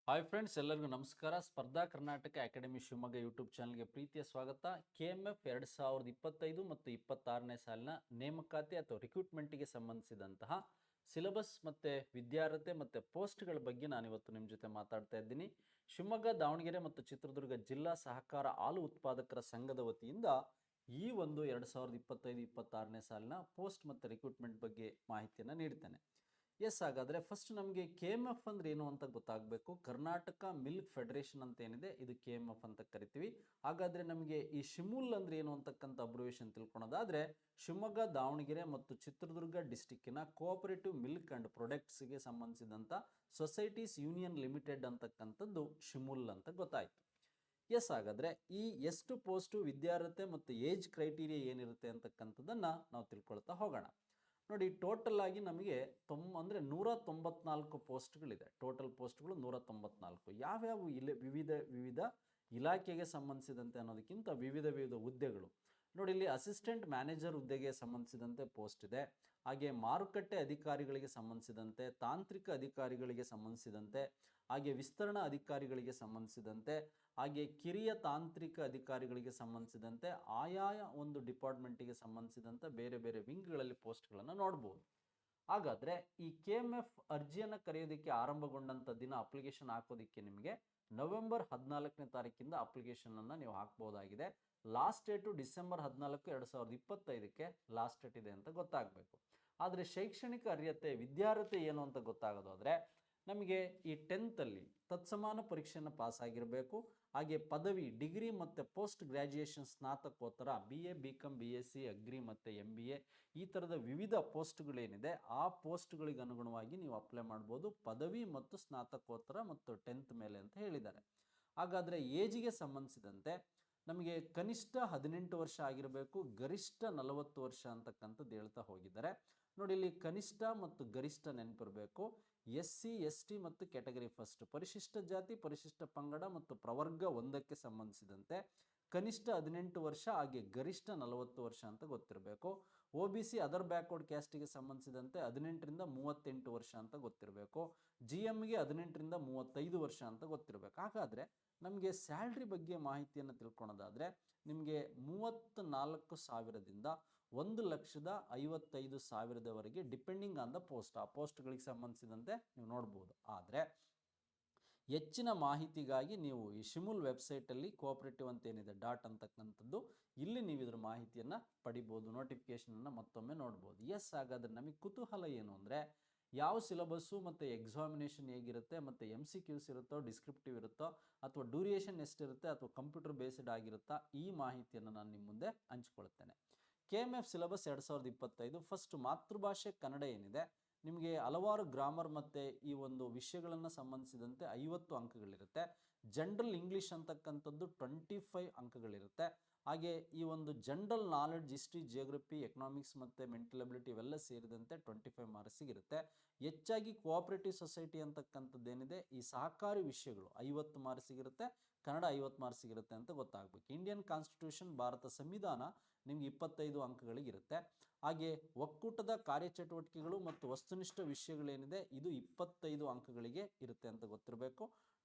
Hi friends, ಎಲ್ಲರಿಗೂ ನಮಸ್ಕಾರ. ಸ್ಪರ್ಧಾ ಕರ್ನಾಟಕ ಅಕಾಡೆಮಿ ಶಿವಮೊಗ್ಗ ಯೂಟ್ಯೂಬ್ ಚಾನಲ್ಗೆ ಪ್ರೀತಿಯ ಸ್ವಾಗತ. KMF 2025 ಮತ್ತು 26ನೇ ಸಾಲಿನ ನೇಮಕಾತಿ ಅಥವಾ ರಿಕ್ರೂಟ್ಮೆಂಟ್ಗೆ ಸಂಬಂಧಿಸಿದಂತಹ ಸಿಲೆಬಸ್ ಮತ್ತು ವಿದ್ಯಾರ್ಹತೆ ಮತ್ತು ಪೋಸ್ಟ್ಗಳ ಬಗ್ಗೆ ನಾನಿವತ್ತು ನಿಮ್ಮ ಜೊತೆ ಮಾತಾಡ್ತಾ ಇದ್ದೀನಿ. ಶಿವಮೊಗ್ಗ, ದಾವಣಗೆರೆ ಮತ್ತು ಚಿತ್ರದುರ್ಗ ಜಿಲ್ಲಾ ಸಹಕಾರ ಹಾಲು ಉತ್ಪಾದಕರ ಸಂಘದ ವತಿಯಿಂದ ಈ ಒಂದು 2025-26ನೇ ಸಾಲಿನ ಪೋಸ್ಟ್ ಮತ್ತು ರಿಕ್ರೂಟ್ಮೆಂಟ್ ಬಗ್ಗೆ ಮಾಹಿತಿಯನ್ನು ನೀಡ್ತೇನೆ. ಹಾಗಾದರೆ ಫಸ್ಟ್ ನಮಗೆ KMF ಅಂದ್ರೆ ಏನು ಅಂತ ಗೊತ್ತಾಗಬೇಕು. ಕರ್ನಾಟಕ ಮಿಲ್ಕ್ ಫೆಡರೇಷನ್ ಅಂತ ಏನಿದೆ, ಇದು KMF ಅಂತ ಕರಿತೀವಿ. ಹಾಗಾದರೆ ನಮಗೆ ಈ ಶಿಮುಲ್ ಅಂದ್ರೆ ಏನು ಅಂತಕ್ಕಂಥ ಅಬ್ರಿವೇಷನ್ ತಿಳ್ಕೊಳೋದಾದರೆ, ಶಿವಮೊಗ್ಗ, ದಾವಣಗೆರೆ ಮತ್ತು ಚಿತ್ರದುರ್ಗ ಡಿಸ್ಟಿಕ್ಕಿನ ಕೋಆಪರೇಟಿವ್ ಮಿಲ್ಕ್ ಆ್ಯಂಡ್ ಪ್ರೊಡಕ್ಟ್ಸ್ಗೆ ಸಂಬಂಧಿಸಿದಂಥ ಸೊಸೈಟೀಸ್ ಯೂನಿಯನ್ ಲಿಮಿಟೆಡ್ ಅಂತಕ್ಕಂಥದ್ದು ಶಿಮುಲ್ ಅಂತ ಗೊತ್ತಾಯಿತು. ಹಾಗಾದರೆ ಈ ಎಷ್ಟು ಪೋಸ್ಟು, ವಿದ್ಯಾರ್ಹತೆ ಮತ್ತು ಏಜ್ ಕ್ರೈಟೀರಿಯಾ ಏನಿರುತ್ತೆ ಅಂತಕ್ಕಂಥದ್ದನ್ನು ನಾವು ತಿಳ್ಕೊಳ್ತಾ ಹೋಗೋಣ. ನೋಡಿ, ಟೋಟಲ್ ಆಗಿ ನಮಗೆ 194 ಪೋಸ್ಟ್ಗಳಿದೆ. ಟೋಟಲ್ ಪೋಸ್ಟ್ಗಳು 194. ಯಾವ್ಯಾವ ವಿವಿಧ ಇಲಾಖೆಗೆ ಸಂಬಂಧಿಸಿದಂತೆ ಅನ್ನೋದಕ್ಕಿಂತ ವಿವಿಧ ಹುದ್ದೆಗಳು. ನೋಡಿ, ಇಲ್ಲಿ ಅಸಿಸ್ಟೆಂಟ್ ಮ್ಯಾನೇಜರ್ ಹುದ್ದೆಗೆ ಸಂಬಂಧಿಸಿದಂತೆ ಪೋಸ್ಟ್ ಇದೆ. ಹಾಗೆ ಮಾರುಕಟ್ಟೆ ಅಧಿಕಾರಿಗಳಿಗೆ ಸಂಬಂಧಿಸಿದಂತೆ, ತಾಂತ್ರಿಕ ಅಧಿಕಾರಿಗಳಿಗೆ ಸಂಬಂಧಿಸಿದಂತೆ, ಹಾಗೆ ವಿಸ್ತರಣಾ ಅಧಿಕಾರಿಗಳಿಗೆ ಸಂಬಂಧಿಸಿದಂತೆ, ಹಾಗೆ ಕಿರಿಯ ತಾಂತ್ರಿಕ ಅಧಿಕಾರಿಗಳಿಗೆ ಸಂಬಂಧಿಸಿದಂತೆ ಆಯಾಯ ಒಂದು ಡಿಪಾರ್ಟ್ಮೆಂಟಿಗೆ ಸಂಬಂಧಿಸಿದಂತೆ ಬೇರೆ ಬೇರೆ ವಿಂಗ್ಗಳಲ್ಲಿ ಪೋಸ್ಟ್ಗಳನ್ನು ನೋಡ್ಬೋದು. ಹಾಗಾದರೆ ಈ KMF ಅರ್ಜಿಯನ್ನು ಕರೆಯೋದಕ್ಕೆ ಆರಂಭಗೊಂಡಂಥ ದಿನ, ಅಪ್ಲಿಕೇಶನ್ ಹಾಕೋದಕ್ಕೆ ನಿಮಗೆ ನವೆಂಬರ್ 14ನೇ ತಾರೀಕಿಂದ ಅಪ್ಲಿಕೇಶನನ್ನು ನೀವು ಹಾಕ್ಬೋದಾಗಿದೆ. ಲಾಸ್ಟ್ ಡೇಟು ಡಿಸೆಂಬರ್ 14, 2025ಕ್ಕೆ ಲಾಸ್ಟ್ ಡೇಟ್ ಇದೆ ಅಂತ ಗೊತ್ತಾಗಬೇಕು. ಆದರೆ ಶೈಕ್ಷಣಿಕ ಅರ್ಹತೆ, ವಿದ್ಯಾರ್ಹತೆ ಏನು ಅಂತ ಗೊತ್ತಾಗೋದಾದರೆ, ನಮಗೆ ಈ 10th ತತ್ಸಮಾನ ಪರೀಕ್ಷೆಯನ್ನು ಪಾಸ್ ಆಗಿರಬೇಕು. ಹಾಗೆ ಪದವಿ, ಡಿಗ್ರಿ ಮತ್ತು ಪೋಸ್ಟ್ ಗ್ರ್ಯಾಜುಯೇಷನ್ ಸ್ನಾತಕೋತ್ತರ BA, BCom, BSc, ಅಗ್ರಿ ಮತ್ತು MBA ಈ ಥರದ ವಿವಿಧ ಪೋಸ್ಟ್ಗಳೇನಿದೆ ಆ ಪೋಸ್ಟ್ಗಳಿಗೆ ಅನುಗುಣವಾಗಿ ನೀವು ಅಪ್ಲೈ ಮಾಡ್ಬೋದು. ಪದವಿ ಮತ್ತು ಸ್ನಾತಕೋತ್ತರ ಮತ್ತು 10th ಮೇಲೆ ಅಂತ ಹೇಳಿದ್ದಾರೆ. ಹಾಗಾದರೆ ಏಜಿಗೆ ಸಂಬಂಧಿಸಿದಂತೆ ನಮಗೆ ಕನಿಷ್ಠ 18 ವರ್ಷ ಆಗಿರಬೇಕು, ಗರಿಷ್ಠ 40 ವರ್ಷ ಅಂತಕ್ಕಂಥದ್ದು ಹೇಳ್ತಾ ಹೋಗಿದ್ದಾರೆ. ನೋಡಿ, ಇಲ್ಲಿ ಕನಿಷ್ಠ ಮತ್ತು ಗರಿಷ್ಠ ನೆನಪಿರಬೇಕು. SC, ST ಮತ್ತು ಕ್ಯಾಟಗರಿ ಫಸ್ಟ್, ಪರಿಶಿಷ್ಟ ಜಾತಿ, ಪರಿಶಿಷ್ಟ ಪಂಗಡ ಮತ್ತು ಪ್ರವರ್ಗ 1ಕ್ಕೆ ಸಂಬಂಧಿಸಿದಂತೆ ಕನಿಷ್ಠ 18 ವರ್ಷ, ಹಾಗೆ ಗರಿಷ್ಠ 40 ವರ್ಷ ಅಂತ ಗೊತ್ತಿರಬೇಕು. OBC ಅದರ್ ಬ್ಯಾಕ್ವರ್ಡ್ ಕ್ಯಾಸ್ಟಿಗೆ ಸಂಬಂಧಿಸಿದಂತೆ 18ರಿಂದ 38 ವರ್ಷ ಅಂತ ಗೊತ್ತಿರಬೇಕು. GMಗೆ 18ರಿಂದ 35 ವರ್ಷ ಅಂತ ಗೊತ್ತಿರಬೇಕು. ಹಾಗಾದರೆ ನಮಗೆ ಸ್ಯಾಲ್ರಿ ಬಗ್ಗೆ ಮಾಹಿತಿಯನ್ನು ತಿಳ್ಕೊಳೋದಾದರೆ, ನಿಮಗೆ 34,000ದಿಂದ 1,55,000 ಡಿಪೆಂಡಿಂಗ್ ಆನ್ ದ ಪೋಸ್ಟ್, ಆ ಪೋಸ್ಟ್ಗಳಿಗೆ ಸಂಬಂಧಿಸಿದಂತೆ ನೀವು ನೋಡ್ಬೋದು. ಆದರೆ ಹೆಚ್ಚಿನ ಮಾಹಿತಿಗಾಗಿ ನೀವು ಈ ಶಿಮುಲ್ ವೆಬ್ಸೈಟಲ್ಲಿ ಕೋಆಪರೇಟಿವ್ ಅಂತ ಏನಿದೆ ಅಂತಕ್ಕಂಥದ್ದು, ಇಲ್ಲಿ ನೀವು ಇದರ ಮಾಹಿತಿಯನ್ನು ಪಡಿಬೋದು. ನೋಟಿಫಿಕೇಷನನ್ನು ಮತ್ತೊಮ್ಮೆ ನೋಡ್ಬೋದು. ಹಾಗಾದರೆ ನಮಗೆ ಕುತೂಹಲ ಏನು ಅಂದರೆ, ಯಾವ ಸಿಲೆಬಸ್ಸು ಮತ್ತು ಎಕ್ಸಾಮಿನೇಷನ್ ಹೇಗಿರುತ್ತೆ, ಮತ್ತು MCQs ಇರುತ್ತೋ, ಡಿಸ್ಕ್ರಿಪ್ಟಿವ್ ಇರುತ್ತೋ, ಅಥವಾ ಡ್ಯೂರಿಯೇಷನ್ ಎಷ್ಟಿರುತ್ತೆ, ಅಥವಾ ಕಂಪ್ಯೂಟರ್ ಬೇಸ್ಡ್ ಆಗಿರುತ್ತಾ, ಈ ಮಾಹಿತಿಯನ್ನು ನಾನು ನಿಮ್ಮ ಮುಂದೆ ಹಂಚ್ಕೊಳ್ತೇನೆ. KMF ಸಿಲೆಬಸ್ 2025 ಫಸ್ಟ್ ಮಾತೃಭಾಷೆ ಕನ್ನಡ ಏನಿದೆ, ನಿಮಗೆ ಹಲವಾರು ಗ್ರಾಮರ್ ಮತ್ತು ಈ ಒಂದು ವಿಷಯಗಳನ್ನು ಸಂಬಂಧಿಸಿದಂತೆ 50 ಅಂಕಗಳಿರುತ್ತೆ. ಜನರಲ್ ಇಂಗ್ಲೀಷ್ ಅಂತಕ್ಕಂಥದ್ದು 25 ಅಂಕಗಳಿರುತ್ತೆ. ಹಾಗೆ ಈ ಒಂದು general knowledge, history, geography, economics ಮತ್ತು ಮೆಂಟಲ್ ಅಬಿಲಿಟಿ ಇವೆಲ್ಲ ಸೇರಿದಂತೆ 25 ಮಾರ್ಕ್ಸಿಗಿರುತ್ತೆ. ಹೆಚ್ಚಾಗಿ ಕೋಆಪರೇಟಿವ್ ಸೊಸೈಟಿ ಅಂತಕ್ಕಂಥದ್ದೇನಿದೆ, ಈ ಸಹಕಾರಿ ವಿಷಯಗಳು 50 ಮಾರ್ಕ್ಸಿಗಿರುತ್ತೆ, ಕನ್ನಡ 50 ಮಾರ್ಕ್ಸಿಗಿರುತ್ತೆ ಅಂತ ಗೊತ್ತಾಗಬೇಕು. ಇಂಡಿಯನ್ ಕಾನ್ಸ್ಟಿಟ್ಯೂಷನ್, ಭಾರತ ಸಂವಿಧಾನ ನಿಮ್ಗೆ 25 ಅಂಕಗಳಿಗಿರುತ್ತೆ. ಹಾಗೆ ಒಕ್ಕೂಟದ ಕಾರ್ಯಚಟುವಟಿಕೆಗಳು ಮತ್ತು ವಸ್ತುನಿಷ್ಠ ವಿಷಯಗಳೇನಿದೆ, ಇದು 25 ಅಂಕಗಳಿಗೆ ಇರುತ್ತೆ ಅಂತ ಗೊತ್ತಿರಬೇಕು.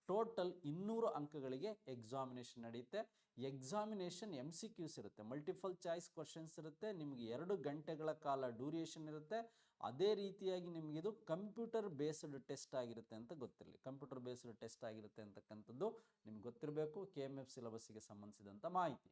ಟೋಟಲ್ 200 ಅಂಕಗಳಿಗೆ ಎಕ್ಸಾಮಿನೇಷನ್ ನಡೆಯುತ್ತೆ. ಎಕ್ಸಾಮಿನೇಷನ್ MCQs ಇರುತ್ತೆ, ಮಲ್ಟಿಪಲ್ ಚಾಯ್ಸ್ ಕ್ವಶನ್ಸ್ ಇರುತ್ತೆ. ನಿಮಗೆ 2 ಗಂಟೆಗಳ ಕಾಲ ಡ್ಯೂರಿಯೇಷನ್ ಇರುತ್ತೆ. ಅದೇ ರೀತಿಯಾಗಿ ನಿಮಗೆ ಇದು ಕಂಪ್ಯೂಟರ್ ಬೇಸ್ಡ್ ಟೆಸ್ಟ್ ಆಗಿರುತ್ತೆ ಅಂತ ಗೊತ್ತಿರಲಿ. ಕಂಪ್ಯೂಟರ್ ಬೇಸ್ಡ್ ಟೆಸ್ಟ್ ಆಗಿರುತ್ತೆ ಅಂತಕ್ಕಂಥದ್ದು ನಿಮ್ಗೆ ಗೊತ್ತಿರಬೇಕು. KMF ಸಿಲೆಬಸ್ಸಿಗೆ ಸಂಬಂಧಿಸಿದಂಥ ಮಾಹಿತಿ.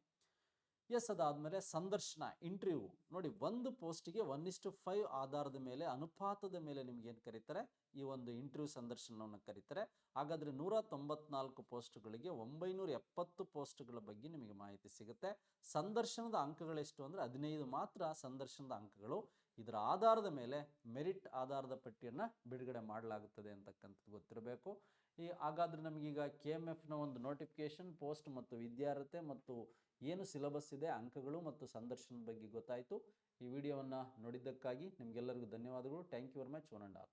ಅದಾದಮೇಲೆ ಸಂದರ್ಶನ, ಇಂಟರ್ವ್ಯೂ. ನೋಡಿ, ಒಂದು ಪೋಸ್ಟಿಗೆ 1:5 ಆಧಾರದ ಮೇಲೆ, ಅನುಪಾತದ ಮೇಲೆ ನಿಮ್ಗೆ ಏನು ಕರೀತಾರೆ, ಈ ಒಂದು ಇಂಟರ್ವ್ಯೂ ಸಂದರ್ಶನವನ್ನು ಕರೀತಾರೆ. ಹಾಗಾದರೆ 194 ಪೋಸ್ಟ್ಗಳಿಗೆ 970 ಪೋಸ್ಟ್ಗಳ ಬಗ್ಗೆ ನಿಮಗೆ ಮಾಹಿತಿ ಸಿಗುತ್ತೆ. ಸಂದರ್ಶನದ ಅಂಕಗಳೆಷ್ಟು ಅಂದರೆ 15 ಮಾತ್ರ ಸಂದರ್ಶನದ ಅಂಕಗಳು. ಇದರ ಆಧಾರದ ಮೇಲೆ ಮೆರಿಟ್ ಆಧಾರದ ಪಟ್ಟಿಯನ್ನು ಬಿಡುಗಡೆ ಮಾಡಲಾಗುತ್ತದೆ ಅಂತಕ್ಕಂಥದ್ದು ಗೊತ್ತಿರಬೇಕು. ಹಾಗಾದರೆ ನಮಗೀಗ KMFನ ಒಂದು ನೋಟಿಫಿಕೇಶನ್, ಪೋಸ್ಟ್ ಮತ್ತು ವಿದ್ಯಾರ್ಹತೆ ಮತ್ತು ಏನು ಸಿಲೆಬಸ್ ಇದೆ, ಅಂಕಗಳು ಮತ್ತು ಸಂದರ್ಶನದ ಬಗ್ಗೆ ಗೊತ್ತಾಯಿತು. ಈ ವಿಡಿಯೋವನ್ನು ನೋಡಿದ್ದಕ್ಕಾಗಿ ನಿಮಗೆಲ್ಲರಿಗೂ ಧನ್ಯವಾದಗಳು. Thank you very much, one and all.